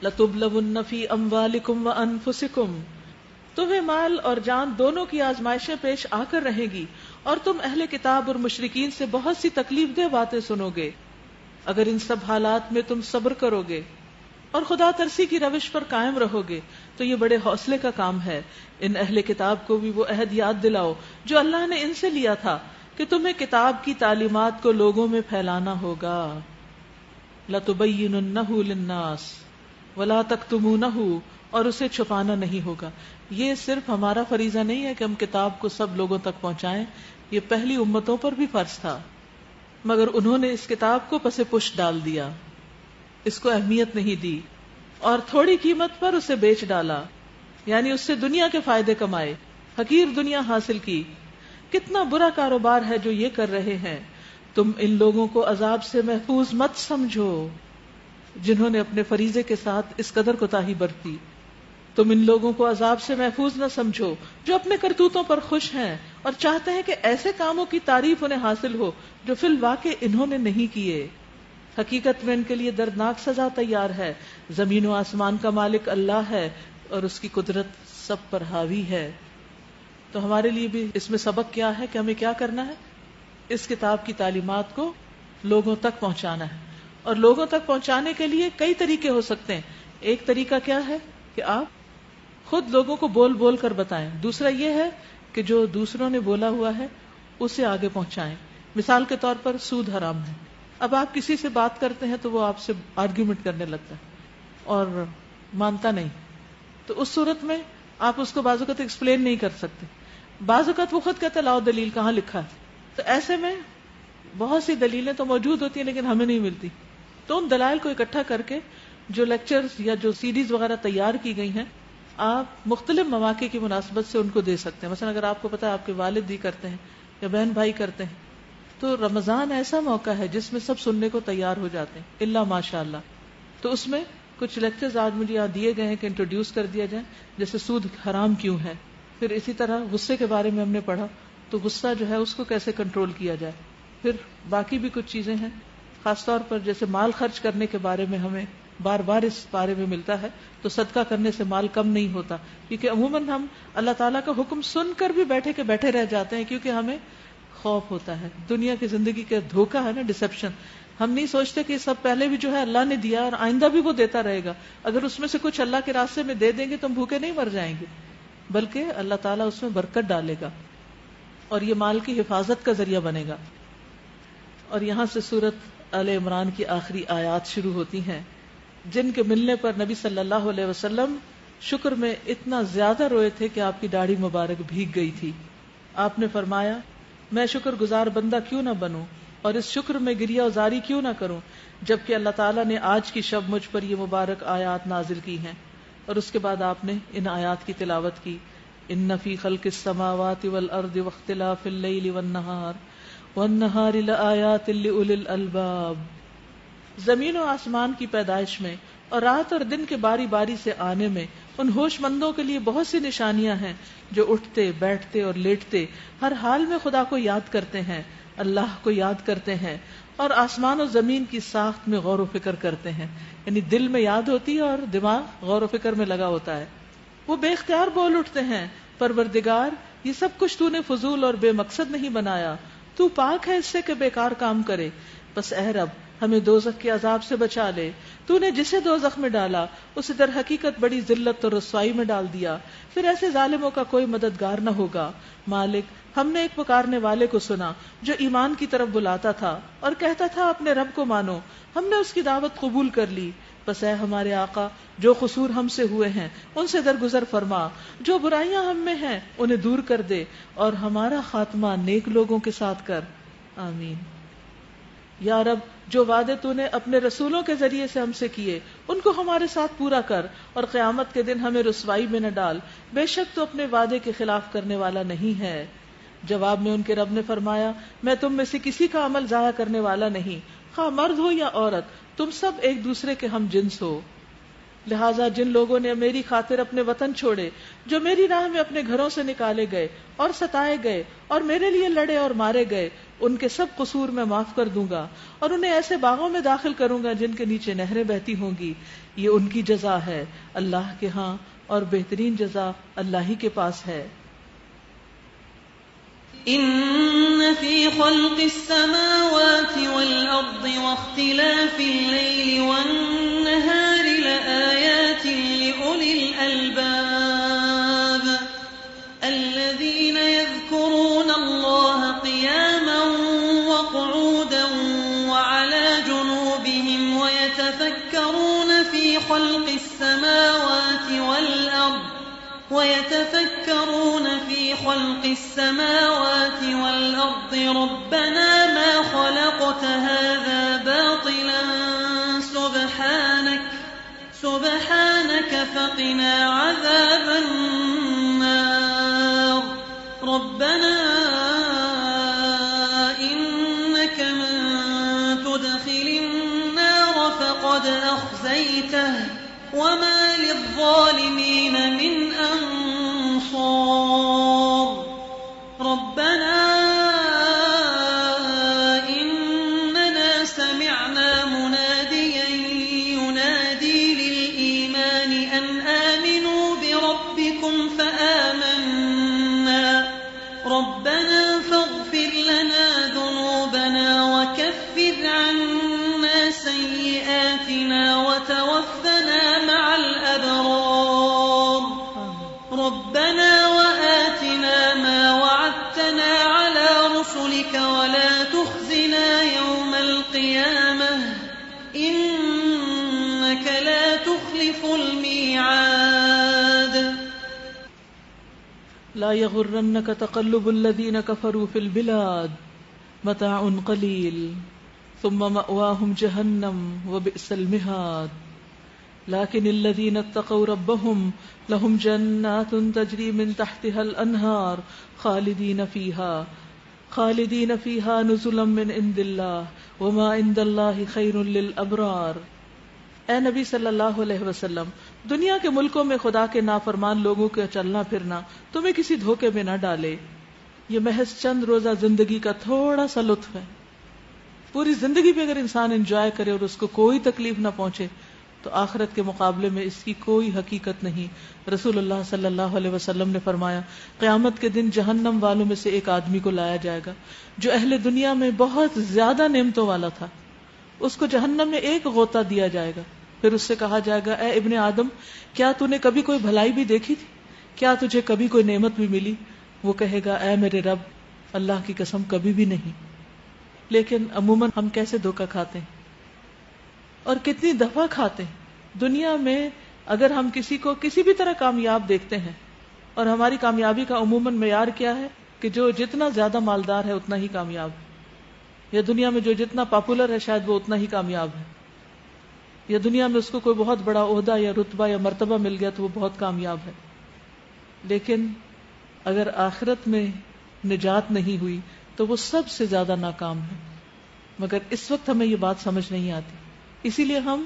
لَتُبْلَوُنَّ فِي أَمْوَالِكُمْ وَأَنفُسِكُمْ، تمہیں مال اور جان دونوں کی آزمائشیں پیش آ کر رہیں گی، اور تم اہل کتاب اور مشرکین سے بہت سی تکلیف دہ باتیں سنو گے۔ اگر ان سب حالات میں تم صبر کرو گے اور خدا ترسی کی روش پر قائم رہو گے تو یہ بڑے حوصلے کا کام ہے۔ ان اہل کتاب کو بھی وہ عہد یاد دلاؤ جو اللہ نے ان سے لیا تھا کہ تمہیں کتاب کی تعلیمات کو لوگوں میں پھیلانا ہوگا۔ لَتُبَيِّنُنَّهُ لِلنَّاسِ وَلَا تَكْتُمُونَهُ، اور اسے چھپانا نہیں ہوگا۔ یہ صرف ہمارا فریضہ نہیں ہے کہ ہم کتاب کو سب لوگوں تک پہنچائیں، یہ پہلی امتوں پر بھی فرض تھا، مگر انہوں نے اس کتاب کو پس پش ڈال دیا، اس کو اہمیت نہیں دی اور تھوڑی قیمت پر اسے بیچ ڈالا، یعنی اس سے دنیا کے فائدے کمائے، حقیر دنیا حاصل کی۔ کتنا برا کاروبار ہے جو یہ کر رہے ہیں۔ تم ان لوگوں کو عذاب سے محفوظ مت سمجھو جنہوں نے اپنے فریضے کے ساتھ اس قدر کوتاہی برتی۔ تم ان لوگوں کو عذاب سے محفوظ نہ سمجھو جو اپنے کرتوتوں پر خوش ہیں اور چاہتے ہیں کہ ایسے کاموں کی تعریف انہیں حاصل ہو جو فی الواقع انہوں نے نہیں کیے۔ حقیقت میں ان کے لیے دردناک سزا تیار ہے۔ زمین و آسمان کا مالک اللہ ہے اور اس کی قدرت سب پر حاوی ہے۔ تو ہمارے لیے بھی اس میں سبق کیا ہے کہ ہمیں کیا کرنا ہے؟ اس کتاب کی تعلیمات کو لوگوں تک پہنچانا ہے، اور لوگوں تک پہنچانے کے لیے کئی طریقے ہو سکتے ہیں۔ ایک طریقہ کیا ہے کہ آپ خود لوگوں کو بول بول کر بتائیں۔ دوسرا یہ ہے کہ جو دوسروں نے بولا ہوا ہے اسے آگے پہنچائیں۔ مثال کے طور پر سود حرام ہے، اب آپ کسی سے بات کرتے ہیں تو وہ آپ سے آرگیومنٹ کرنے لگتا ہے اور مانتا نہیں، تو اس صورت میں آپ اس کو بعض اوقات ایکسپلین نہیں کر سکتے، بعض اوقات وہ خود کہتا ہے لاؤ دلیل کہاں لکھا ہے۔ تو ایسے میں بہت سی دلیلیں تو موجود ہوتی ہیں لیکن ہمیں نہیں ملتی، تو ان دلائل کو اکٹھا کر کے جو لیکچرز یا جو سیریز وغیرہ تیار کی گئی ہیں آپ مختلف مواقع کی مناسبت سے ان کو دے سکتے ہیں۔ مثلا اگر آپ کو پتا ہے آپ کے والد ہی کرتے ہیں یا بہن بھائی کرتے ہیں تو رمضان ایسا موقع ہے جس میں سب سننے کو تیار ہو جاتے ہیں الا ماشاء اللہ، تو اس میں کچھ لیکچرز آج مجھے یہاں دیے گئے ہیں کہ انٹروڈیوس کر دیا جائے، جیسے سود حرام کیوں ہے، پھر اسی طرح غصے کے بارے میں ہم نے پڑھا تو غصہ جو ہے اس کو کیسے کنٹرول کیا جائے، پھر باقی بھی کچھ چیزیں ہیں، خاص طور پر جیسے مال خرچ کرنے کے بارے میں ہمیں بار بار اس بارے میں ملتا ہے، تو صدقہ کرنے سے مال کم نہیں ہوتا، کیونکہ عموماً ہم اللہ تعالیٰ کا حکم سن کر بھی بیٹھے کے بیٹھے رہ جاتے ہیں کیونکہ ہمیں خوف ہوتا ہے، دنیا کی زندگی کا دھوکہ ہے نا، ڈسپشن، ہم نہیں سوچتے کہ سب پہلے بھی جو ہے اللہ نے دیا اور آئندہ بھی وہ دیتا رہے گا، اگر اس میں سے کچھ اللہ کے راستے میں دے دیں گے تو ہم بھوکے نہیں مر جائیں گے، بلکہ اللہ تعالیٰ اس میں برکت ڈالے گا اور یہ مال کی حفاظت کا ذریعہ بنے گا۔ اور یہاں سے سورۃ آل عمران کی آخری آیات شروع ہوتی ہیں جن کے ملنے پر نبی صلی اللہ علیہ وسلم شکر میں اتنا زیادہ روئے تھے کہ آپ کی داڑھی مبارک بھیگ گئی تھی۔ آپ نے فرمایا میں شکر گزار بندہ کیوں نہ بنوں اور اس شکر میں گریہ وزاری کیوں نہ کروں جبکہ اللہ تعالیٰ نے آج کی شب مجھ پر یہ مبارک آیات نازل کی ہیں۔ اور اس کے بعد آپ نے ان آیات کی تلاوت کی، ان فی خلق السماوات والارض واختلاف اللیل والنہار لآیات لأولی الالباب، زمین و آسمان کی پیدائش میں اور رات اور دن کے باری باری سے آنے میں ان ہوش مندوں کے لیے بہت سی نشانیاں ہیں جو اٹھتے بیٹھتے اور لیٹتے ہر حال میں خدا کو یاد کرتے ہیں، اللہ کو یاد کرتے ہیں اور آسمان و زمین کی ساخت میں غور و فکر کرتے ہیں، یعنی دل میں یاد ہوتی ہے اور دماغ غور و فکر میں لگا ہوتا ہے۔ وہ بے اختیار بول اٹھتے ہیں پروردگار یہ سب کچھ تو نے فضول اور بے مقصد نہیں بنایا، تو پاک ہے اس سے کہ بیکار کام کرے، بس اے رب ہمیں دوزخ کے عذاب سے بچا لے، تو نے جسے دوزخ میں ڈالا اسے در حقیقت بڑی ذلت اور رسوائی میں ڈال دیا، پھر ایسے ظالموں کا کوئی مددگار نہ ہوگا۔ مالک ہم نے ایک پکارنے والے کو سنا جو ایمان کی طرف بلاتا تھا اور کہتا تھا اپنے رب کو مانو، ہم نے اس کی دعوت قبول کر لی، بس اے ہمارے آقا جو قصور ہم سے ہوئے ہیں ان سے درگزر فرما، جو برائیاں ہم میں ہیں انہیں دور کر دے اور ہمارا خاتمہ نیک لوگوں کے ساتھ کر، آمین۔ یا رب جو وعدے تو نے اپنے رسولوں کے ذریعے سے ہم سے کیے ان کو ہمارے ساتھ پورا کر اور قیامت کے دن ہمیں رسوائی میں نہ ڈال، بے شک تو اپنے وعدے کے خلاف کرنے والا نہیں ہے۔ جواب میں ان کے رب نے فرمایا میں تم میں سے کسی کا عمل ضائع کرنے والا نہیں، خواہ مرد ہو یا عورت، تم سب ایک دوسرے کے ہم جنس ہو۔ لہٰذا جن لوگوں نے میری خاطر اپنے وطن چھوڑے، جو میری راہ میں اپنے گھروں سے نکالے گئے اور ستائے گئے اور میرے لیے لڑے اور مارے گئے، ان کے سب قصور میں معاف کر دوں گا اور انہیں ایسے باغوں میں داخل کروں گا جن کے نیچے نہریں بہتی ہوں گی. یہ ان کی جزا ہے اللہ کے ہاں، اور بہترین جزا اللہ ہی کے پاس ہے. ان فی خلق السماوات والارض واختلاف الليل والنهار لآیات لأولی الالباب الذین یذکرون اللہ قیاما وقعودا وعلى جنوبهم ويتفکرون فی خلق السماوات والأرض ربنا ما خلقت هذا باطلا سبحانك فقنا عذاب النار ربنا إنك من تدخل النار فقد أخزيته وما للظالمين من أنصار ربنا إننا سمعنا مناديا ينادي للإيمان أن آمنوا بربكم فآمنا ربنا فاغفر لنا ذنوبنا وكفر عنا سيئاتنا وتوفنا مع الأبرار ربنا وآتنا ما وعدتنا على رسلك ولا تخزنا يوم القيامة إنك لا تخلف الميعاد. لا يغرنك تقلب الذين كفروا في البلاد متاع قليل ثم مأواهم جهنم وبئس المهاد. لكن الذين اتقوا ربهم لهم جنات تجري من تحتها الأنهار خالدين فيها نزلا من عند الله وما عند الله خير للأبرار. اے نبی صلی اللہ علیہ وسلم، دنیا کے ملکوں میں خدا کے نافرمان لوگوں کا چلنا پھرنا تمہیں کسی دھوکے میں نہ ڈالے. یہ محض چند روزہ زندگی کا تھوڑا سا لطف ہے. پوری زندگی پہ اگر انسان انجوائے کرے اور اس کو کوئی تکلیف نہ پہنچے تو آخرت کے مقابلے میں اس کی کوئی حقیقت نہیں. رسول اللہ صلی اللہ علیہ وسلم نے فرمایا، قیامت کے دن جہنم والوں میں سے ایک آدمی کو لایا جائے گا جو اہل دنیا میں بہت زیادہ نعمتوں والا تھا. اس کو جہنم میں ایک غوطہ دیا جائے گا، پھر اس سے کہا جائے گا، اے ابن آدم، کیا تو نے کبھی کوئی بھلائی بھی دیکھی تھی؟ کیا تجھے کبھی کوئی نعمت بھی ملی؟ وہ کہے گا، اے میرے رب، اللہ کی قسم کبھی بھی نہیں. لیکن عموماً ہم کیسے دھوکہ کھاتے ہیں اور کتنی دفعہ کھاتے ہیں. دنیا میں اگر ہم کسی کو کسی بھی طرح کامیاب دیکھتے ہیں، اور ہماری کامیابی کا عموماً معیار کیا ہے کہ جو جتنا زیادہ مالدار ہے اتنا ہی کامیاب ہے، یا دنیا میں جو جتنا پاپولر ہے شاید وہ اتنا ہی کامیاب ہے، یا دنیا میں اس کو کوئی بہت بڑا عہدہ یا رتبہ یا مرتبہ مل گیا تو وہ بہت کامیاب ہے. لیکن اگر آخرت میں نجات نہیں ہوئی تو وہ سب سے زیادہ ناکام ہے. مگر اس وقت ہمیں یہ بات سمجھ نہیں آتی. اسی لیے ہم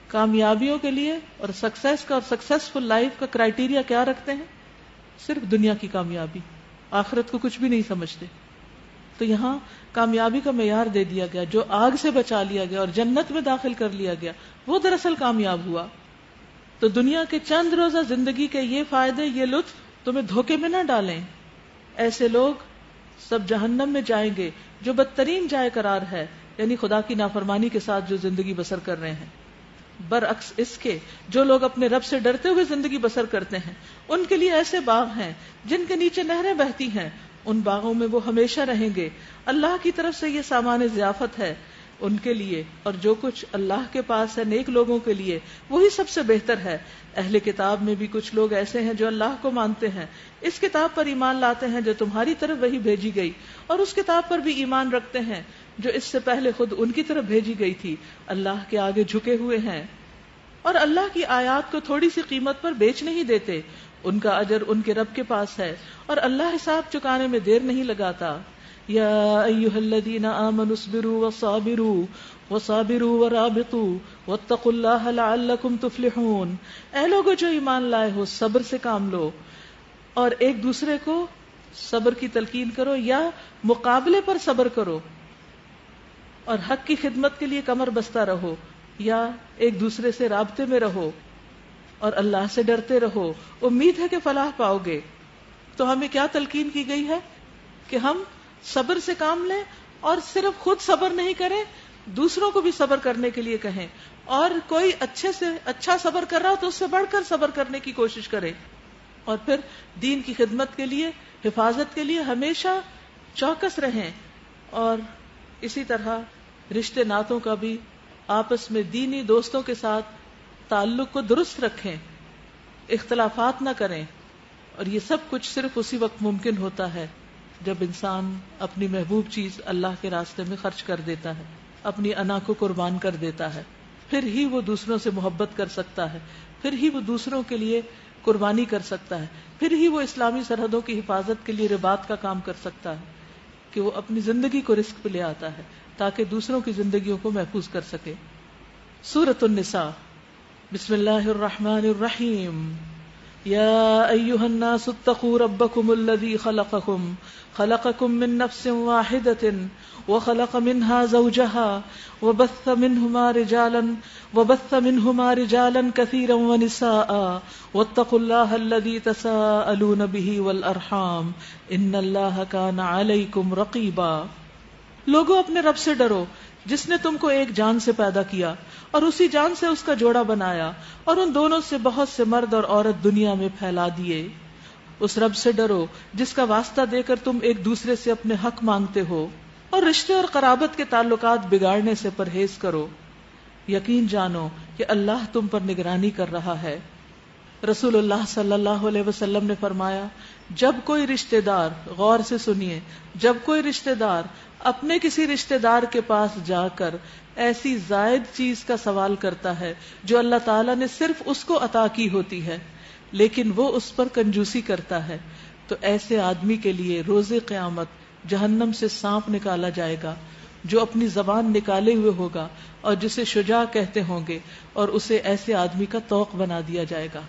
کامیابیوں کے لیے اور سکسیس کا اور سکسیسفل لائف کا کرائیٹیریا کیا رکھتے ہیں؟ صرف دنیا کی کامیابی، آخرت کو کچھ بھی نہیں سمجھتے. تو یہاں کامیابی کا معیار دے دیا گیا، جو آگ سے بچا لیا گیا اور جنت میں داخل کر لیا گیا وہ دراصل کامیاب ہوا. تو دنیا کے چند روزہ زندگی کے یہ فائدے، یہ لطف تمہیں دھوکے میں نہ ڈالیں. ایسے لوگ سب جہنم میں جائیں گے جو بدترین جائے قرار ہے، یعنی خدا کی نافرمانی کے ساتھ جو زندگی بسر کر رہے ہیں. برعکس اس کے جو لوگ اپنے رب سے ڈرتے ہوئے زندگی بسر کرتے ہیں ان کے لیے ایسے باغ ہیں جن کے نیچے نہریں بہتی ہیں، ان باغوں میں وہ ہمیشہ رہیں گے. اللہ کی طرف سے یہ سامان ضیافت ہے ان کے لیے، اور جو کچھ اللہ کے پاس ہے نیک لوگوں کے لیے وہی سب سے بہتر ہے. اہل کتاب میں بھی کچھ لوگ ایسے ہیں جو اللہ کو مانتے ہیں، اس کتاب پر ایمان لاتے ہیں جو تمہاری طرف وہی بھیجی گئی، اور اس کتاب پر بھی ایمان رکھتے ہیں جو اس سے پہلے خود ان کی طرف بھیجی گئی تھی. اللہ کے آگے جھکے ہوئے ہیں اور اللہ کی آیات کو تھوڑی سی قیمت پر بیچ نہیں دیتے. ان کا اجر ان کے رب کے پاس ہے اور اللہ حساب چکانے میں دیر نہیں لگاتا. یا ایھا الذین آمنوا اصبروا وصابروا ورابطوا واتقوا اللہ لعلکم تفلحون، اے لوگو جو ایمان لائے ہو صبر سے کام لو اور ایک دوسرے کو صبر کی تلقین کرو یا مقابلے پر صبر کرو، اور حق کی خدمت کے لیے کمر بستہ رہو یا ایک دوسرے سے رابطے میں رہو اور اللہ سے ڈرتے رہو، امید ہے کہ فلاح پاؤ گے۔ تو ہمیں کیا تلقین کی گئی ہے کہ ہم صبر سے کام لیں اور صرف خود صبر نہیں کریں، دوسروں کو بھی صبر کرنے کے لیے کہیں، اور کوئی اچھے سے اچھا صبر کر رہا ہو تو اس سے بڑھ کر صبر کرنے کی کوشش کرے، اور پھر دین کی خدمت کے لیے، حفاظت کے لیے ہمیشہ چوکس رہیں، اور اسی طرح رشتے ناتوں کا بھی آپس میں دینی دوستوں کے ساتھ تعلق کو درست رکھیں، اختلافات نہ کریں، اور یہ سب کچھ صرف اسی وقت ممکن ہوتا ہے جب انسان اپنی محبوب چیز اللہ کے راستے میں خرچ کر دیتا ہے، اپنی انا کو قربان کر دیتا ہے، پھر ہی وہ دوسروں سے محبت کر سکتا ہے، پھر ہی وہ دوسروں کے لیے قربانی کر سکتا ہے، پھر ہی وہ اسلامی سرحدوں کی حفاظت کے لیے رباط کا کام کر سکتا ہے کہ وہ اپنی زندگی کو رسک پہ لے آتا ہے تاکہ دوسروں کی زندگیوں کو محفوظ کر سکے۔ سورۃ النساء، بسم اللہ الرحمن الرحیم، یا ایھا الناس اتقوا ربکم الذی خلقکم من نفس واحدۃ وخلق منها زوجها وبث منهما رجالا كثيرا ونساء واتقوا الله الذي تساءلون به والارحام ان الله كان عليكم رقيبا۔ لوگوں اپنے رب سے ڈرو جس نے تم کو ایک جان سے پیدا کیا اور اسی جان سے اس کا جوڑا بنایا، اور ان دونوں سے بہت سے مرد اور عورت دنیا میں پھیلا دیے۔ اس رب سے ڈرو جس کا واسطہ دے کر تم ایک دوسرے سے اپنے حق مانگتے ہو، اور رشتے اور قرابت کے تعلقات بگاڑنے سے پرہیز کرو، یقین جانو کہ اللہ تم پر نگرانی کر رہا ہے۔ رسول اللہ صلی اللہ علیہ وسلم نے فرمایا، جب کوئی رشتہ دار، غور سے سنیے، جب کوئی رشتہ دار اپنے کسی رشتہ دار کے پاس جا کر ایسی زائد چیز کا سوال کرتا ہے جو اللہ تعالیٰ نے صرف اس کو عطا کی ہوتی ہے لیکن وہ اس پر کنجوسی کرتا ہے، تو ایسے آدمی کے لیے روز قیامت جہنم سے سانپ نکالا جائے گا جو اپنی زبان نکالے ہوئے ہوگا اور جسے شجاع کہتے ہوں گے، اور اسے ایسے آدمی کا طوق بنا دیا جائے گا۔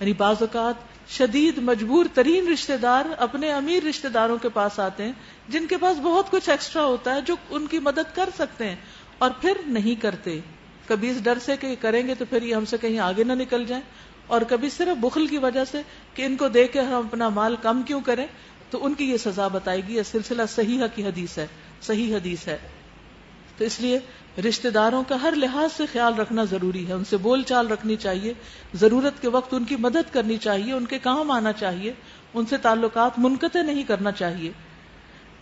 یعنی بعض اوقات شدید مجبور ترین رشتہ دار اپنے امیر رشتہ داروں کے پاس آتے ہیں جن کے پاس بہت کچھ ایکسٹرا ہوتا ہے جو ان کی مدد کر سکتے ہیں، اور پھر نہیں کرتے، کبھی اس ڈر سے کہ کریں گے تو پھر یہ ہم سے کہیں آگے نہ نکل جائیں، اور کبھی صرف بخل کی وجہ سے کہ ان کو دے کے ہم اپنا مال کم کیوں کریں، تو ان کی یہ سزا بتائے گی۔ یہ سلسلہ صحیحہ کی حدیث ہے، صحیح حدیث ہے۔ تو اس لیے رشتہ داروں کا ہر لحاظ سے خیال رکھنا ضروری ہے، ان سے بول چال رکھنی چاہیے، ضرورت کے وقت ان کی مدد کرنی چاہیے، ان کے کام آنا چاہیے، ان سے تعلقات منقطع نہیں کرنا چاہیے،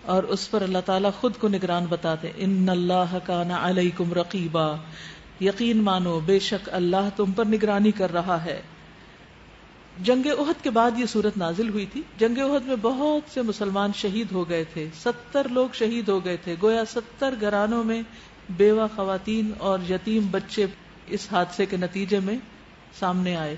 اور اس پر اللہ تعالیٰ خود کو نگران بتاتے، ان اللہ کان علیکم رقیبا، یقین مانو بے شک اللہ تم پر نگرانی کر رہا ہے۔ جنگ احد کے بعد یہ صورت نازل ہوئی تھی۔ جنگ احد میں بہت سے مسلمان شہید ہو گئے تھے، 70 لوگ شہید ہو گئے تھے، گویا 70 گھرانوں میں بیوہ خواتین اور یتیم بچے اس حادثے کے نتیجے میں سامنے آئے۔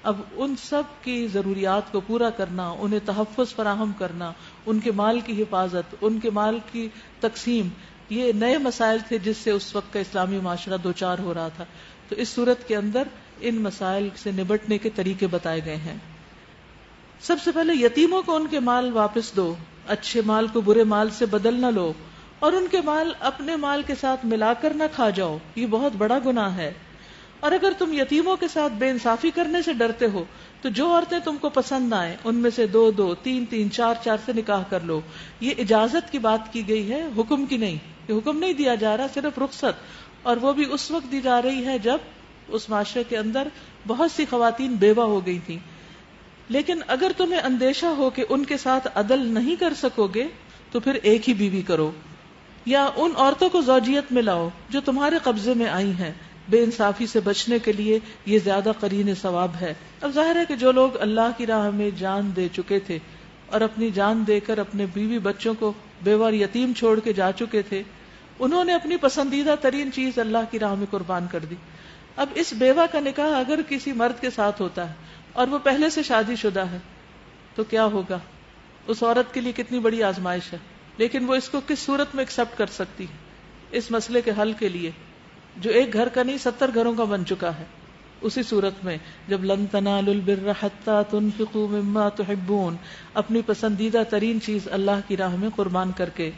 اب ان سب کی ضروریات کو پورا کرنا، انہیں تحفظ فراہم کرنا، ان کے مال کی حفاظت، ان کے مال کی تقسیم، یہ نئے مسائل تھے جس سے اس وقت کا اسلامی معاشرہ دوچار ہو رہا تھا۔ تو اس صورت کے اندر ان مسائل سے نبٹنے کے طریقے بتائے گئے ہیں۔ سب سے پہلے یتیموں کو ان کے مال واپس دو، اچھے مال کو برے مال سے بدل نہ لو، اور ان کے مال اپنے مال کے ساتھ ملا کر نہ کھا جاؤ، یہ بہت بڑا گناہ ہے۔ اور اگر تم یتیموں کے ساتھ بے انصافی کرنے سے ڈرتے ہو تو جو عورتیں تم کو پسند آئیں ان میں سے 2-2 3-3 4-4 سے نکاح کر لو۔ یہ اجازت کی بات کی گئی ہے، حکم کی نہیں، یہ حکم نہیں دیا جا رہا، صرف رخصت، اور وہ بھی اس وقت دی جا رہی ہے جب اس معاشرے کے اندر بہت سی خواتین بیوہ ہو گئی تھیں۔ لیکن اگر تمہیں اندیشہ ہو کہ ان کے ساتھ عدل نہیں کر سکو گے تو پھر ایک ہی بیوی کرو، یا ان عورتوں کو زوجیت میں لاؤ جو تمہارے قبضے میں آئی ہیں۔ بے انصافی سے بچنے کے لیے یہ زیادہ قرین ثواب ہے۔ اب ظاہر ہے کہ جو لوگ اللہ کی راہ میں جان دے چکے تھے اور اپنی جان دے کر اپنے بیوی بچوں کو بیوہ اور یتیم چھوڑ کے جا چکے تھے، انہوں نے اپنی پسندیدہ ترین چیز اللہ کی راہ میں قربان کر دی۔ اب اس بیوہ کا نکاح اگر کسی مرد کے ساتھ ہوتا ہے اور وہ پہلے سے شادی شدہ ہے تو کیا ہوگا؟ اس عورت کے لیے کتنی بڑی آزمائش ہے، لیکن وہ اس کو کس صورت میں ایکسپٹ کر سکتی ہے؟ اس مسئلے کے حل کے لیے جو ایک گھر کا نہیں 70 گھروں کا بن چکا ہے. اسی صورت میں جب لن تنالوا البر حتى تنفقوا مما تحبون، اپنی پسندیدہ ترین چیز اللہ کی راہ میں قربان کر کے.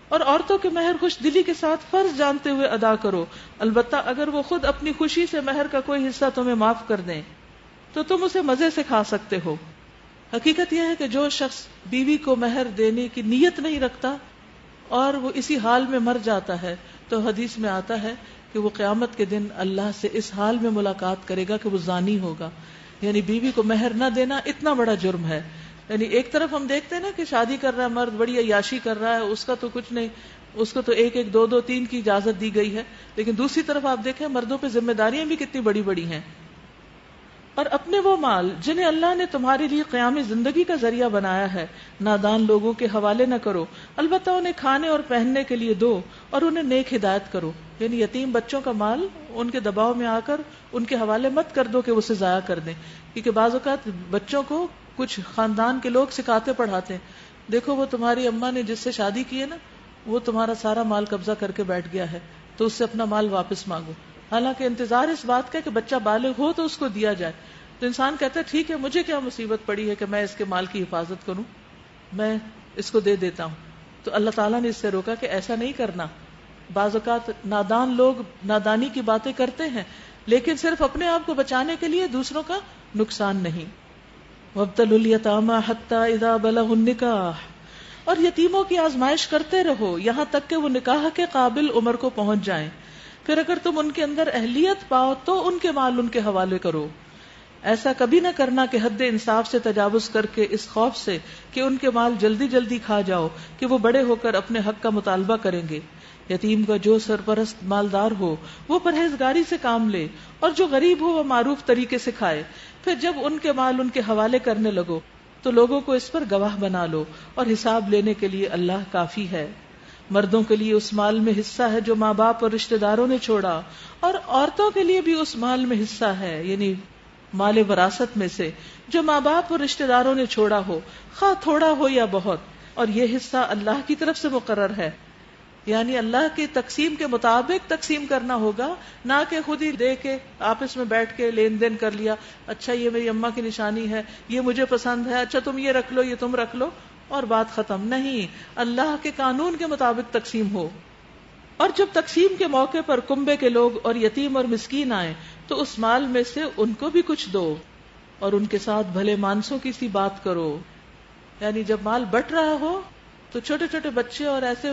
اور عورتوں کے مہر خوش دلی کے ساتھ فرض جانتے ہوئے ادا کرو، البتہ اگر وہ خود اپنی خوشی سے مہر کا کوئی حصہ تمہیں معاف کر دیں تو تم اسے مزے سے کھا سکتے ہو. حقیقت یہ ہے کہ جو شخص بیوی کو مہر دینے کی نیت نہیں رکھتا اور وہ اسی حال میں مر جاتا ہے تو حدیث میں آتا ہے کہ وہ قیامت کے دن اللہ سے اس حال میں ملاقات کرے گا کہ وہ زانی ہوگا. یعنی بیوی کو مہر نہ دینا اتنا بڑا جرم ہے. یعنی ایک طرف ہم دیکھتے ہیں نا کہ شادی کر رہا ہے مرد، بڑی عیاشی کر رہا ہے، اس کا تو کچھ نہیں، اس کو تو ایک ایک دو دو تین کی اجازت دی گئی ہے، لیکن دوسری طرف آپ دیکھیں مردوں پہ ذمہ داریاں بھی کتنی بڑی بڑی ہیں. اور اپنے وہ مال جنہیں اللہ نے تمہارے لیے قیام زندگی کا ذریعہ بنایا ہے نادان لوگوں کے حوالے نہ کرو، البتہ انہیں کھانے اور پہننے کے لیے دو اور انہیں نیک ہدایت کرو. یعنی یتیم بچوں کا مال ان کے دباؤ میں آ کر ان کے حوالے مت کر دو کہ اسے ضائع کر دیں، کیونکہ بعض اوقات بچوں کو کچھ خاندان کے لوگ سکھاتے پڑھاتے ہیں، دیکھو وہ تمہاری اماں نے جس سے شادی کی ہے نا وہ تمہارا سارا مال قبضہ کر کے بیٹھ گیا ہے تو اس سے اپنا مال واپس مانگو. حالانکہ انتظار اس بات کا کہ بچہ بالغ ہو تو اس کو دیا جائے. تو انسان کہتا ہے ٹھیک ہے مجھے کیا مصیبت پڑی ہے کہ میں اس کے مال کی حفاظت کروں، میں اس کو دے دیتا ہوں. تو اللہ تعالیٰ نے اس سے روکا کہ ایسا نہیں کرنا. بعض اوقات نادان لوگ نادانی کی باتیں کرتے ہیں لیکن صرف اپنے آپ کو بچانے کے لیے، دوسروں کا نقصان نہیں. وَابْتَلُوا الْيَتَامَىٰ حَتَّىٰ إِذَا بَلَغُوا النِّكَاحَ، اور یتیموں کی آزمائش کرتے رہو یہاں تک کہ وہ نکاح کے قابل عمر کو پہنچ جائیں، پھر اگر تم ان کے اندر اہلیت پاؤ تو ان کے مال ان کے حوالے کرو. ایسا کبھی نہ کرنا کہ حد انصاف سے تجاوز کر کے اس خوف سے کہ ان کے مال جلدی جلدی کھا جاؤ کہ وہ بڑے ہو کر اپنے حق کا مطالبہ کریں گے. یتیم کا جو سرپرست مالدار ہو وہ پرہیزگاری سے کام لے اور جو غریب ہو وہ معروف طریقے سے کھائے. پھر جب ان کے مال ان کے حوالے کرنے لگو تو لوگوں کو اس پر گواہ بنا لو اور حساب لینے کے لیے اللہ کافی ہے. مردوں کے لیے اس مال میں حصہ ہے جو ماں باپ اور رشتہ داروں نے چھوڑا، اور عورتوں کے لیے بھی اس مال میں حصہ ہے، یعنی مال وراثت میں سے جو ماں باپ اور رشتہ داروں نے چھوڑا ہو، خواہ تھوڑا ہو یا بہت. اور یہ حصہ اللہ کی طرف سے مقرر ہے، یعنی اللہ کی تقسیم کے مطابق تقسیم کرنا ہوگا، نہ کہ خود ہی دے کے آپس میں بیٹھ کے لین دین کر لیا. اچھا یہ میری اماں کی نشانی ہے، یہ مجھے پسند ہے، اچھا تم یہ رکھ لو، یہ تم رکھ لو، اور بات ختم. نہیں، اللہ کے قانون کے مطابق تقسیم ہو. اور جب تقسیم کے موقع پر کنبے کے لوگ اور یتیم اور مسکین آئیں تو اس مال میں سے ان کو بھی کچھ دو اور ان کے ساتھ بھلے مانسوں کی سی بات کرو. یعنی جب مال بٹ رہا ہو تو چھوٹے چھوٹے بچے اور ایسے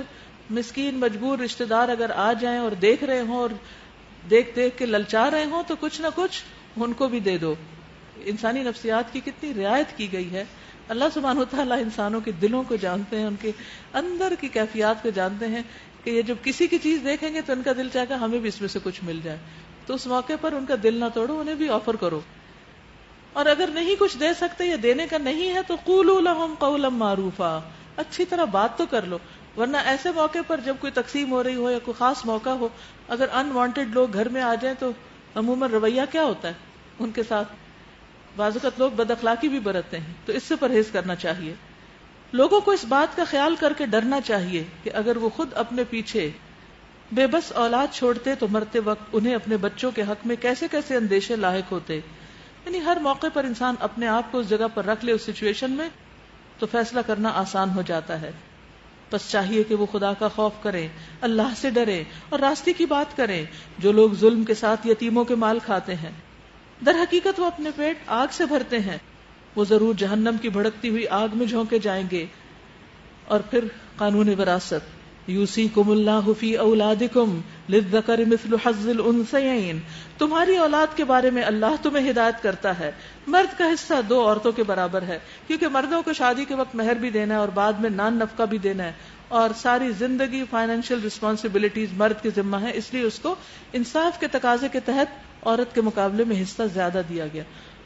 مسکین مجبور رشتہ دار اگر آ جائیں اور دیکھ رہے ہوں اور دیکھ دیکھ کے للچا رہے ہوں تو کچھ نہ کچھ ان کو بھی دے دو. انسانی نفسیات کی کتنی رعایت کی گئی ہے. اللہ سبحانہ و تعالیٰ انسانوں کے دلوں کو جانتے ہیں، ان کے اندر کی کیفیات کو جانتے ہیں کہ یہ جب کسی کی چیز دیکھیں گے تو ان کا دل چاہے گا ہمیں بھی اس میں سے کچھ مل جائے، تو اس موقع پر ان کا دل نہ توڑو، انہیں بھی آفر کرو. اور اگر نہیں کچھ دے سکتے یا دینے کا نہیں ہے تو قولوا لهم قولا معروفا، اچھی طرح بات تو کر لو. ورنہ ایسے موقع پر جب کوئی تقسیم ہو رہی ہو یا کوئی خاص موقع ہو، اگر انوانٹیڈ لوگ گھر میں آ جائیں تو عموماً رویہ کیا ہوتا ہے ان کے ساتھ؟ بعض اوقات لوگ بد اخلاقی بھی برتتے ہیں، تو اس سے پرہیز کرنا چاہیے. لوگوں کو اس بات کا خیال کر کے ڈرنا چاہیے کہ اگر وہ خود اپنے پیچھے بے بس اولاد چھوڑتے تو مرتے وقت انہیں اپنے بچوں کے حق میں کیسے کیسے اندیشے لاحق ہوتے. یعنی ہر موقع پر انسان اپنے آپ کو اس جگہ پر رکھ لے اس سچویشن میں تو فیصلہ کرنا آسان ہو جاتا ہے. بس چاہیے کہ وہ خدا کا خوف کریں، اللہ سے ڈریں اور راستے کی بات کریں. جو لوگ ظلم کے ساتھ یتیموں کے مال کھاتے ہیں در حقیقت وہ اپنے پیٹ آگ سے بھرتے ہیں، وہ ضرور جہنم کی بھڑکتی ہوئی آگ میں جھونکے جائیں گے. اور پھر قانون وراثت، یوصیکم اللہ فی اولادکم للذکر مثل حظ الانثیین، تمہاری اولاد کے بارے میں اللہ تمہیں ہدایت کرتا ہے، مرد کا حصہ 2 عورتوں کے برابر ہے، کیونکہ مردوں کو شادی کے وقت مہر بھی دینا ہے اور بعد میں نان نفقہ بھی دینا ہے، اور ساری زندگی فائنینشیل رسپانسبلٹیز مرد کے ذمہ ہے، اس لیے اس کو انصاف کے تقاضے کے تحت عورت کے مقابلے میں حصہ زیادہ دیا گیا.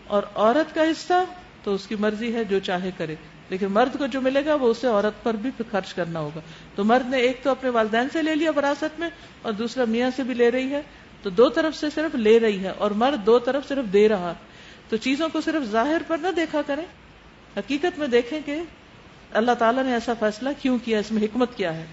اور عورت کا حصہ تو اس کی مرضی ہے جو چاہے کرے، لیکن مرد کو جو ملے گا وہ اسے عورت پر بھی خرچ کرنا ہوگا. تو مرد نے ایک تو اپنے والدین سے لے لیا وراثت میں اور دوسرا میاں سے بھی لے رہی ہے، تو 2 طرف سے صرف لے رہی ہے اور مرد 2 طرف صرف دے رہا. تو چیزوں کو صرف ظاہر پر نہ دیکھا کریں، حقیقت میں دیکھیں کہ اللہ تعالیٰ نے ایسا فیصلہ کیوں کیا، اس میں حکمت کیا ہے.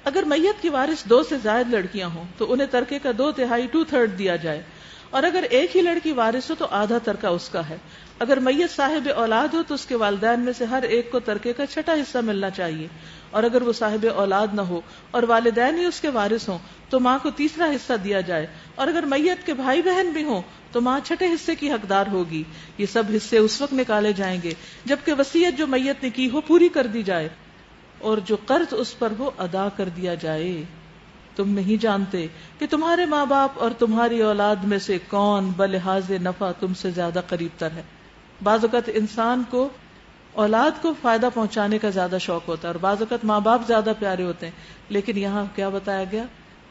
اگر میت کی وارث 2 سے زائد لڑکیاں ہوں تو انہیں ترکے کا 2/3 2/3 دیا جائے، اور اگر ایک ہی لڑکی وارث ہو تو آدھا ترکہ اس کا ہے۔ اگر میت صاحب اولاد ہو تو اس کے والدین میں سے ہر ایک کو ترکے کا 6واں حصہ ملنا چاہیے، اور اگر وہ صاحب اولاد نہ ہو اور والدین ہی اس کے وارث ہوں تو ماں کو 3واں حصہ دیا جائے، اور اگر میت کے بھائی بہن بھی ہوں تو ماں 6 حصے کی حقدار ہوگی۔ یہ سب حصے اس وقت نکالے جائیں گے جبکہ وصیت جو میت نے کی ہو پوری کر دی جائے اور جو قرض اس پر ہو ادا کر دیا جائے۔ تم نہیں جانتے کہ تمہارے ماں باپ اور تمہاری اولاد میں سے کون بلحاظ نفع تم سے زیادہ قریب تر ہے۔ بعض اوقات انسان کو اولاد کو فائدہ پہنچانے کا زیادہ شوق ہوتا ہے اور بعض اوقات ماں باپ زیادہ پیارے ہوتے ہیں، لیکن یہاں کیا بتایا گیا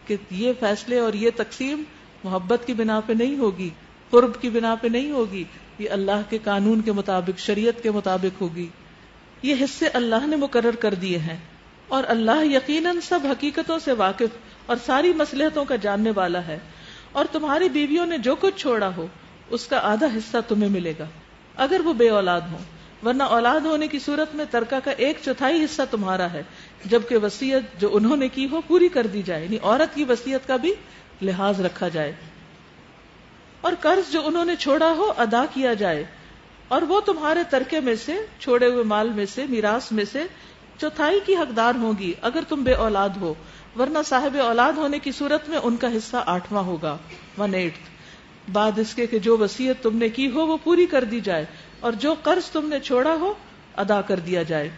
کہ یہ فیصلے اور یہ تقسیم محبت کی بنا پہ نہیں ہوگی، قرب کی بنا پہ نہیں ہوگی، یہ اللہ کے قانون کے مطابق، شریعت کے مطابق ہوگی۔ یہ حصے اللہ نے مقرر کر دیے ہیں، اور اللہ یقیناً سب حقیقتوں سے واقف اور ساری مصلحتوں کا جاننے والا ہے۔ اور تمہاری بیویوں نے جو کچھ چھوڑا ہو اس کا آدھا حصہ تمہیں ملے گا اگر وہ بے اولاد ہوں، ورنہ اولاد ہونے کی صورت میں ترکہ کا 1/4 حصہ تمہارا ہے، جبکہ وصیت جو انہوں نے کی ہو پوری کر دی جائے، یعنی عورت کی وصیت کا بھی لحاظ رکھا جائے، اور قرض جو انہوں نے چھوڑا ہو ادا کیا جائے، اور وہ تمہارے ترکے میں سے، چھوڑے ہوئے مال میں سے، میراث میں سے 1/4 کی حقدار ہوں گی اگر تم بے اولاد ہو، ورنہ صاحب اولاد ہونے کی صورت میں ان کا حصہ 8واں ہوگا، 1/8، بعد اس کے کہ جو وصیت تم نے کی ہو وہ پوری کر دی جائے اور جو قرض تم نے چھوڑا ہو ادا کر دیا جائے۔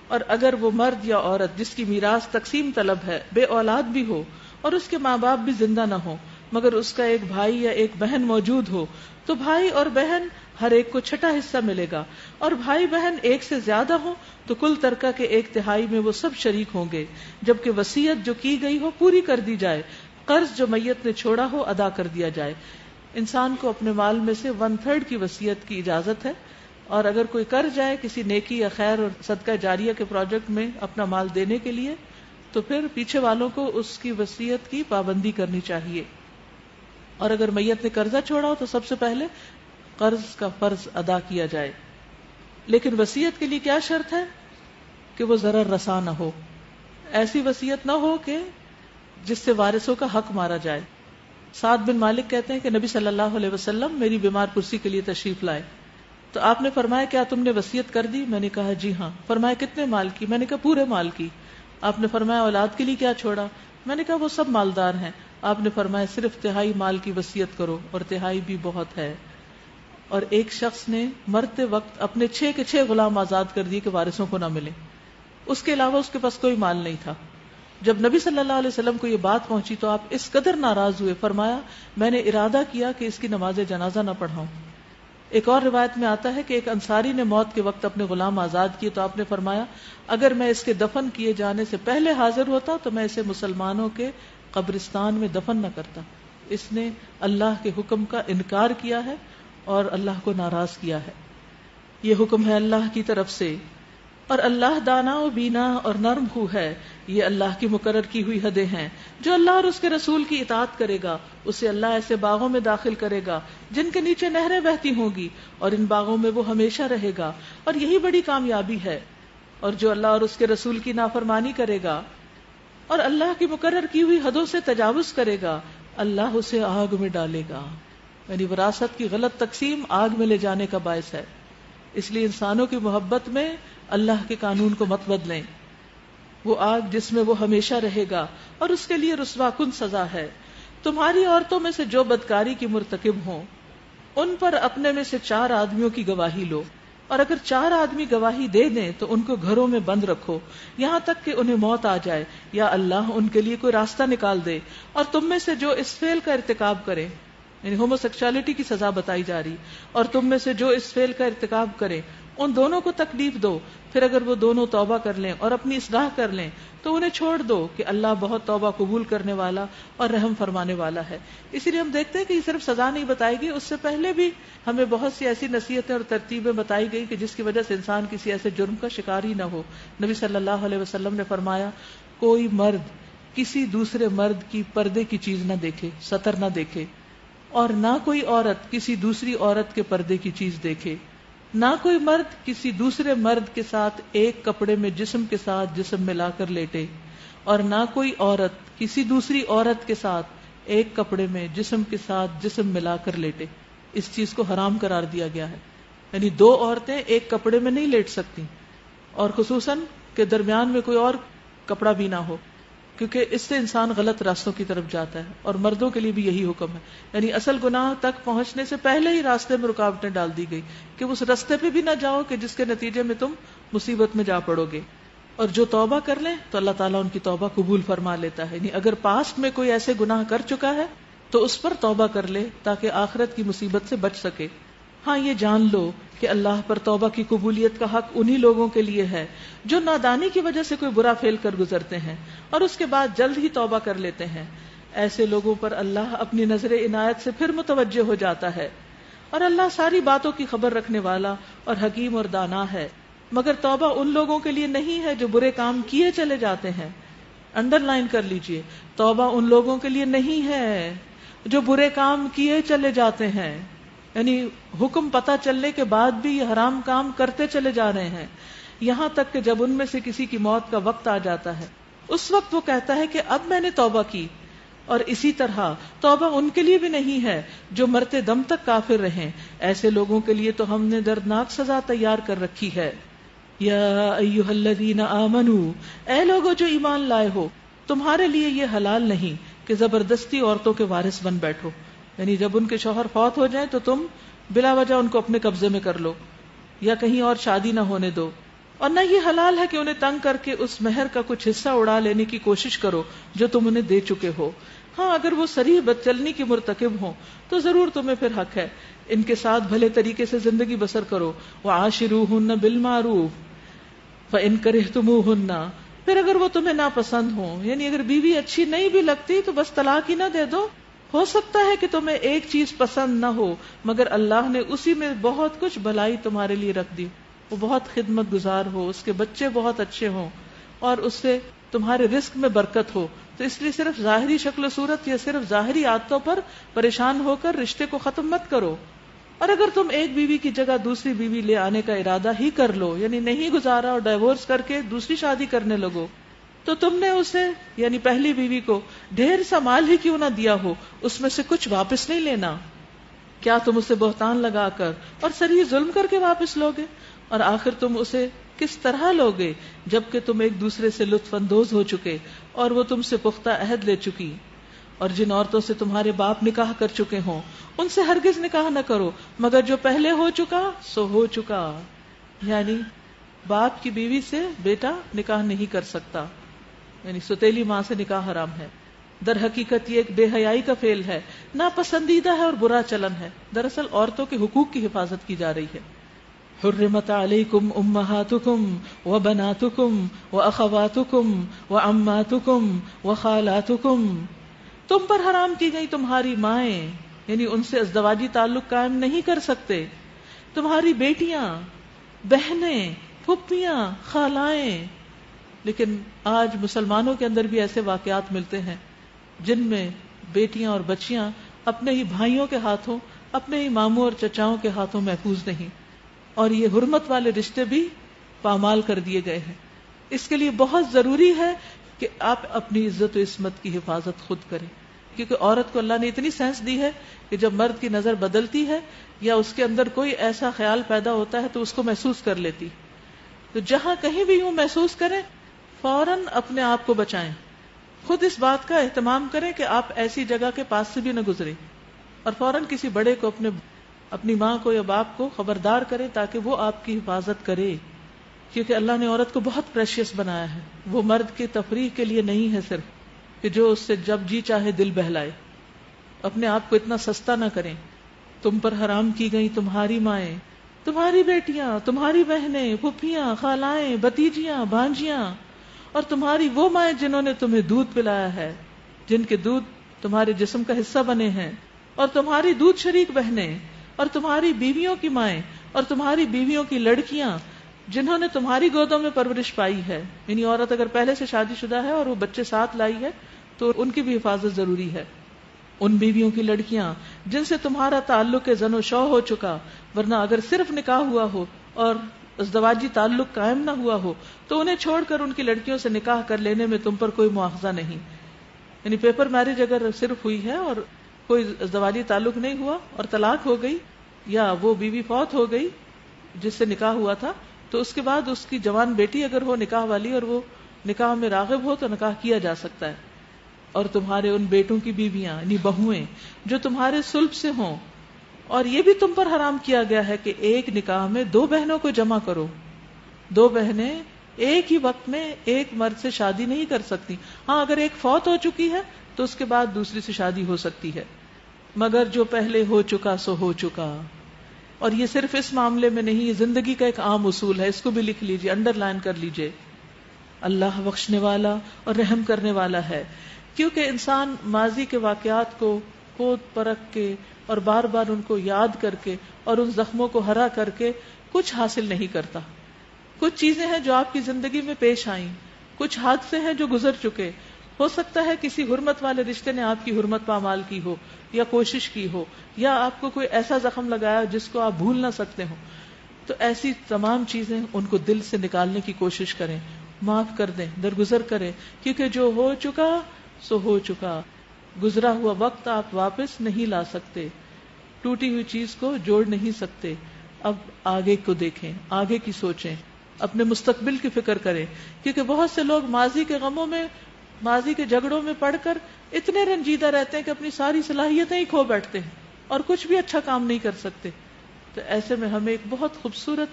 اور اگر وہ مرد یا عورت جس کی میراث تقسیم طلب ہے بے اولاد بھی ہو اور اس کے ماں باپ بھی زندہ نہ ہو مگر اس کا ایک بھائی یا ایک بہن موجود ہو تو بھائی اور بہن ہر ایک کو 6واں حصہ ملے گا، اور بھائی بہن ایک سے زیادہ ہوں تو کل ترکہ کے 1/3 میں وہ سب شریک ہوں گے، جبکہ وصیت جو کی گئی ہو پوری کر دی جائے، قرض جو میت نے چھوڑا ہو ادا کر دیا جائے۔ انسان کو اپنے مال میں سے 1/3 کی وصیت کی اجازت ہے، اور اگر کوئی کر جائے کسی نیکی یا خیر اور صدقہ جاریہ کے پروجیکٹ میں اپنا مال دینے کے لیے تو پھر پیچھے والوں کو اس کی وصیت کی پابندی کرنی چاہیے۔ اور اگر میت نے قرضہ چھوڑا ہو تو سب سے پہلے قرض کا فرض ادا کیا جائے، لیکن وصیت کے لیے کیا شرط ہے کہ وہ ضرر رساں نہ ہو، ایسی وصیت نہ ہو کہ جس سے وارثوں کا حق مارا جائے۔ سعد بن مالک کہتے ہیں کہ نبی صلی اللہ علیہ وسلم میری بیمار پرسی کے لیے تشریف لائے تو آپ نے فرمایا کیا تم نے وصیت کر دی؟ میں نے کہا جی ہاں۔ فرمایا کتنے مال کی؟ میں نے کہا پورے مال کی۔ آپ نے فرمایا اولاد کے لیے کیا چھوڑا؟ میں نے کہا وہ سب مالدار ہیں۔ آپ نے فرمایا صرف 1/3 مال کی وصیت کرو، اور 1/3 بھی بہت ہے۔ اور ایک شخص نے مرتے وقت اپنے 6 کے 6 غلام آزاد کر دیے کہ وارثوں کو نہ ملے، اس کے علاوہ اس کے پاس کوئی مال نہیں تھا۔ جب نبی صلی اللہ علیہ وسلم کو یہ بات پہنچی تو آپ اس قدر ناراض ہوئے، فرمایا میں نے ارادہ کیا کہ اس کی نماز جنازہ نہ پڑھاؤں۔ ایک اور روایت میں آتا ہے کہ ایک انصاری نے موت کے وقت اپنے غلام آزاد کیے تو آپ نے فرمایا اگر میں اس کے دفن کیے جانے سے پہلے حاضر ہوتا تو میں اسے مسلمانوں کے قبرستان میں دفن نہ کرتا۔ اس نے اللہ کے حکم کا انکار کیا ہے اور اللہ کو ناراض کیا ہے۔ یہ حکم ہے اللہ کی طرف سے، اور اللہ دانا و بینا اور نرم خو ہے۔ یہ اللہ کی مقرر کی ہوئی حدیں ہیں۔ جو اللہ اور اس کے رسول کی اطاعت کرے گا اسے اللہ ایسے باغوں میں داخل کرے گا جن کے نیچے نہریں بہتی ہوں گی، اور ان باغوں میں وہ ہمیشہ رہے گا، اور یہی بڑی کامیابی ہے۔ اور جو اللہ اور اس کے رسول کی نافرمانی کرے گا اور اللہ کی مقرر کی ہوئی حدوں سے تجاوز کرے گا اللہ اسے آگ میں ڈالے گا۔ یعنی وراثت کی غلط تقسیم آگ میں لے جانے کا باعث ہے۔ اس لیے انسانوں کی محبت میں اللہ کے قانون کو مت بدلیں، وہ آگ جس میں وہ ہمیشہ رہے گا اور اس کے لیے رسوا کن سزا ہے۔ تمہاری عورتوں میں سے جو بدکاری کی مرتکب ہوں ان پر اپنے میں سے 4 آدمیوں کی گواہی لو، اور اگر 4 آدمی گواہی دے دیں تو ان کو گھروں میں بند رکھو یہاں تک کہ انہیں موت آ جائے یا اللہ ان کے لیے کوئی راستہ نکال دے۔ اور تم میں سے جو اس فعل کا ارتکاب کرے، یعنی ہومو سیکچولیٹی کی سزا بتائی جا رہی، اور تم میں سے جو اس فعل کا ارتکاب کرے ان دونوں کو تکلیف دو، پھر اگر وہ دونوں توبہ کر لیں اور اپنی اصلاح کر لیں تو انہیں چھوڑ دو کہ اللہ بہت توبہ قبول کرنے والا اور رحم فرمانے والا ہے۔ اسی لیے ہم دیکھتے ہیں کہ یہ صرف سزا نہیں بتائی گئی، اس سے پہلے بھی ہمیں بہت سی ایسی نصیحتیں اور ترتیبیں بتائی گئی کہ جس کی وجہ سے انسان کسی ایسے جرم کا شکار ہی نہ ہو۔ نبی صلی اللہ علیہ وسلم نے فرمایا کوئی مرد کسی دوسرے مرد کی پردے کی چیز نہ دیکھے، سطر نہ دیکھے، اور نہ کوئی عورت کسی دوسری عورت کے پردے کی چیز دیکھے، نہ کوئی مرد کسی دوسرے مرد کے ساتھ ایک کپڑے میں جسم کے ساتھ جسم ملا کر لیٹے، اور نہ کوئی عورت کسی دوسری عورت کے ساتھ ایک کپڑے میں جسم کے ساتھ جسم ملا کر لیٹے. اس چیز کو حرام قرار دیا گیا ہے. یعنی دو عورتیں ایک کپڑے میں نہیں لیٹ سکتی، اور خصوصاً کہ درمیان میں کوئی اور کپڑا بھی نہ ہو، کیونکہ اس سے انسان غلط راستوں کی طرف جاتا ہے. اور مردوں کے لیے بھی یہی حکم ہے. یعنی اصل گناہ تک پہنچنے سے پہلے ہی راستے میں رکاوٹیں ڈال دی گئی کہ اس راستے پہ بھی نہ جاؤ کہ جس کے نتیجے میں تم مصیبت میں جا پڑو گے. اور جو توبہ کر لیں تو اللہ تعالیٰ ان کی توبہ قبول فرما لیتا ہے. یعنی اگر پاسٹ میں کوئی ایسے گناہ کر چکا ہے تو اس پر توبہ کر لے تاکہ آخرت کی مصیبت سے بچ سکے. ہاں یہ جان لو کہ اللہ پر توبہ کی قبولیت کا حق انہی لوگوں کے لیے ہے جو نادانی کی وجہ سے کوئی برا فعل کر گزرتے ہیں اور اس کے بعد جلد ہی توبہ کر لیتے ہیں. ایسے لوگوں پر اللہ اپنی نظر عنایت سے پھر متوجہ ہو جاتا ہے. اور اللہ ساری باتوں کی خبر رکھنے والا اور حکیم اور دانا ہے. مگر توبہ ان لوگوں کے لیے نہیں ہے جو برے کام کیے چلے جاتے ہیں. انڈر لائن کر لیجئے، توبہ ان لوگوں کے لیے نہیں ہے جو برے کام کیے چلے جاتے ہیں. یعنی حکم پتہ چلنے کے بعد بھی یہ حرام کام کرتے چلے جا رہے ہیں، یہاں تک کہ جب ان میں سے کسی کی موت کا وقت آ جاتا ہے اس وقت وہ کہتا ہے کہ اب میں نے توبہ کی. اور اسی طرح توبہ ان کے لیے بھی نہیں ہے جو مرتے دم تک کافر رہیں. ایسے لوگوں کے لیے تو ہم نے دردناک سزا تیار کر رکھی ہے. یا ایھا الذین آمنو، اے لوگوں جو ایمان لائے ہو، تمہارے لیے یہ حلال نہیں کہ زبردستی عورتوں کے وارث بن بیٹھو. یعنی جب ان کے شوہر فوت ہو جائیں تو تم بلا وجہ ان کو اپنے قبضے میں کر لو یا کہیں اور شادی نہ ہونے دو. اور نہ یہ حلال ہے کہ انہیں تنگ کر کے اس مہر کا کچھ حصہ اڑا لینے کی کوشش کرو جو تم انہیں دے چکے ہو. ہاں اگر وہ صریح بدچلنی کی مرتکب ہوں تو ضرور تمہیں پھر حق ہے ان کے ساتھ بھلے طریقے سے زندگی بسر کرو. وعاشروہن بالمعروف فإن کرہتموہن، پھر اگر وہ تمہیں ناپسند ہوں، یعنی اگر بیوی اچھی نہیں بھی لگتی تو بس طلاق ہی نہ دے دو. ہو سکتا ہے کہ تمہیں ایک چیز پسند نہ ہو مگر اللہ نے اسی میں بہت کچھ بھلائی تمہارے لیے رکھ دی. وہ بہت خدمت گزار ہو، اس کے بچے بہت اچھے ہوں اور اس سے تمہارے رزق میں برکت ہو. تو اس لیے صرف ظاہری شکل و صورت یا صرف ظاہری عادتوں پر پریشان ہو کر رشتے کو ختم مت کرو. اور اگر تم ایک بیوی کی جگہ دوسری بیوی لے آنے کا ارادہ ہی کر لو، یعنی نہیں گزارا اور ڈائیورس کر کے دوسری شادی کرنے لگو، تو تم نے اسے یعنی پہلی بیوی کو ڈھیر سا مال ہی کیوں نہ دیا ہو اس میں سے کچھ واپس نہیں لینا. کیا تم اسے بہتان لگا کر اور صریح ظلم کر کے واپس لوگے؟ اور آخر تم اسے کس طرح لوگے جبکہ تم ایک دوسرے سے لطف اندوز ہو چکے اور وہ تم سے پختہ عہد لے چکی. اور جن عورتوں سے تمہارے باپ نکاح کر چکے ہوں ان سے ہرگز نکاح نہ کرو مگر جو پہلے ہو چکا سو ہو چکا. یعنی باپ کی بیوی سے بیٹا نکاح نہیں کر سکتا، یعنی ستیلی ماں سے نکاح حرام ہے. در حقیقت یہ ایک بے حیائی کا فعل ہے، ناپسندیدہ ہے اور برا چلن ہے. دراصل عورتوں کے حقوق کی حفاظت کی جا رہی ہے. حرمت علیکم امہاتکم وبناتکم واخواتکم وعماتکم وخالاتکم، تم پر حرام کی گئی تمہاری مائیں، یعنی ان سے ازدواجی تعلق قائم نہیں کر سکتے، تمہاری بیٹیاں، بہنیں، پھپھیاں، خالائیں. لیکن آج مسلمانوں کے اندر بھی ایسے واقعات ملتے ہیں جن میں بیٹیاں اور بچیاں اپنے ہی بھائیوں کے ہاتھوں، اپنے ہی ماموں اور چچاؤں کے ہاتھوں محفوظ نہیں، اور یہ حرمت والے رشتے بھی پامال کر دیے گئے ہیں. اس کے لیے بہت ضروری ہے کہ آپ اپنی عزت و عصمت کی حفاظت خود کریں، کیونکہ عورت کو اللہ نے اتنی سینس دی ہے کہ جب مرد کی نظر بدلتی ہے یا اس کے اندر کوئی ایسا خیال پیدا ہوتا ہے تو اس کو محسوس کر لیتی. تو جہاں کہیں بھی یوں محسوس کریں فوراً اپنے آپ کو بچائیں. خود اس بات کا اہتمام کریں کہ آپ ایسی جگہ کے پاس سے بھی نہ گزریں، اور فوراً کسی بڑے کو، اپنی ماں کو یا باپ کو خبردار کریں تاکہ وہ آپ کی حفاظت کرے. کیونکہ اللہ نے عورت کو بہت پریشیس بنایا ہے. وہ مرد کی تفریح کے لیے نہیں ہے صرف کہ جو اس سے جب جی چاہے دل بہلائے. اپنے آپ کو اتنا سستا نہ کریں. تم پر حرام کی گئی تمہاری مائیں، تمہاری بیٹیاں، تمہاری بہنیں، پھپھیاں، خالائیں، بھتیجیاں، بھانجیاں، اور تمہاری وہ مائیں جنہوں نے تمہیں دودھ پلایا ہے، جن کے دودھ تمہارے جسم کا حصہ بنے ہیں، اور تمہاری دودھ شریک بہنیں، اور تمہاری بیویوں کی مائیں، اور تمہاری بیویوں کی لڑکیاں جنہوں نے تمہاری گودوں میں پرورش پائی ہے. یعنی عورت اگر پہلے سے شادی شدہ ہے اور وہ بچے ساتھ لائی ہے تو ان کی بھی حفاظت ضروری ہے. ان بیویوں کی لڑکیاں جن سے تمہارا تعلق زن و شو ہو چکا، ورنہ اگر صرف نکاح ہوا ہو اور ازدواجی تعلق قائم نہ ہوا ہو تو انہیں چھوڑ کر ان کی لڑکیوں سے نکاح کر لینے میں تم پر کوئی مواخذہ نہیں. یعنی پیپر میرج اگر صرف ہوئی ہے اور کوئی ازدواجی تعلق نہیں ہوا اور طلاق ہو گئی یا وہ بیوی فوت ہو گئی جس سے نکاح ہوا تھا, تو اس کے بعد اس کی جوان بیٹی اگر ہو نکاح والی اور وہ نکاح میں راغب ہو تو نکاح کیا جا سکتا ہے. اور تمہارے ان بیٹوں کی بیویاں یعنی بہویں جو تمہارے صلب سے ہوں, اور یہ بھی تم پر حرام کیا گیا ہے کہ ایک نکاح میں 2 بہنوں کو جمع کرو. 2 بہنیں ایک ہی وقت میں ایک مرد سے شادی نہیں کر سکتی. ہاں اگر ایک فوت ہو چکی ہے تو اس کے بعد دوسری سے شادی ہو سکتی ہے, مگر جو پہلے ہو چکا سو ہو چکا. اور یہ صرف اس معاملے میں نہیں, یہ زندگی کا ایک عام اصول ہے, اس کو بھی لکھ لیجئے, انڈر لائن کر لیجئے. اللہ بخشنے والا اور رحم کرنے والا ہے. کیونکہ انسان ماضی کے واقعات کو کھود پرکھ کے اور بار بار ان کو یاد کر کے اور ان زخموں کو ہرا کر کے کچھ حاصل نہیں کرتا. کچھ چیزیں ہیں جو آپ کی زندگی میں پیش آئیں, کچھ حادثے ہیں جو گزر چکے. ہو سکتا ہے کسی حرمت والے رشتے نے آپ کی حرمت پامال کی ہو یا کوشش کی ہو, یا آپ کو کوئی ایسا زخم لگایا جس کو آپ بھول نہ سکتے ہو. تو ایسی تمام چیزیں ان کو دل سے نکالنے کی کوشش کریں, معاف کر دیں, درگزر کریں, کیونکہ جو ہو چکا سو ہو چکا. گزرا ہوا وقت آپ واپس نہیں لا سکتے, ٹوٹی ہوئی چیز کو جوڑ نہیں سکتے. اب آگے کو دیکھیں, آگے کی سوچیں, اپنے مستقبل کی فکر کریں. کیونکہ بہت سے لوگ ماضی کے غموں میں, ماضی کے جھگڑوں میں پڑھ کر اتنے رنجیدہ رہتے ہیں کہ اپنی ساری صلاحیتیں ہی کھو بیٹھتے ہیں اور کچھ بھی اچھا کام نہیں کر سکتے. تو ایسے میں ہمیں ایک بہت خوبصورت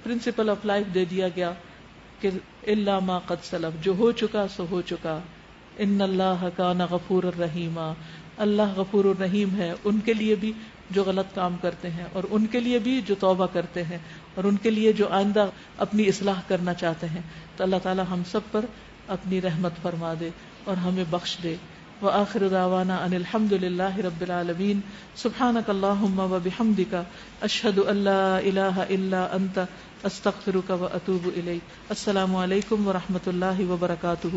پرنسپل آف لائف دے دیا گیا کہ الا ما قد سلف, جو ہو چکا سو ہو چکا. ان اللہ کان غفور الرحیم, اللہ غفور الرحیم ہے ان کے لیے بھی جو غلط کام کرتے ہیں, اور ان کے لیے بھی جو توبہ کرتے ہیں, اور ان کے لیے جو آئندہ اپنی اصلاح کرنا چاہتے ہیں. تو اللہ تعالی ہم سب پر اپنی رحمت فرما دے اور ہمیں بخش دے. وآخر دعوانا ان الحمد للہ رب العالمین. سبحانک اللہم وبحمدک, اشہد ان لا الہ الا انت, استغفرک واتوب الیک. السلام علیکم ورحمۃ اللہ وبرکاتہ.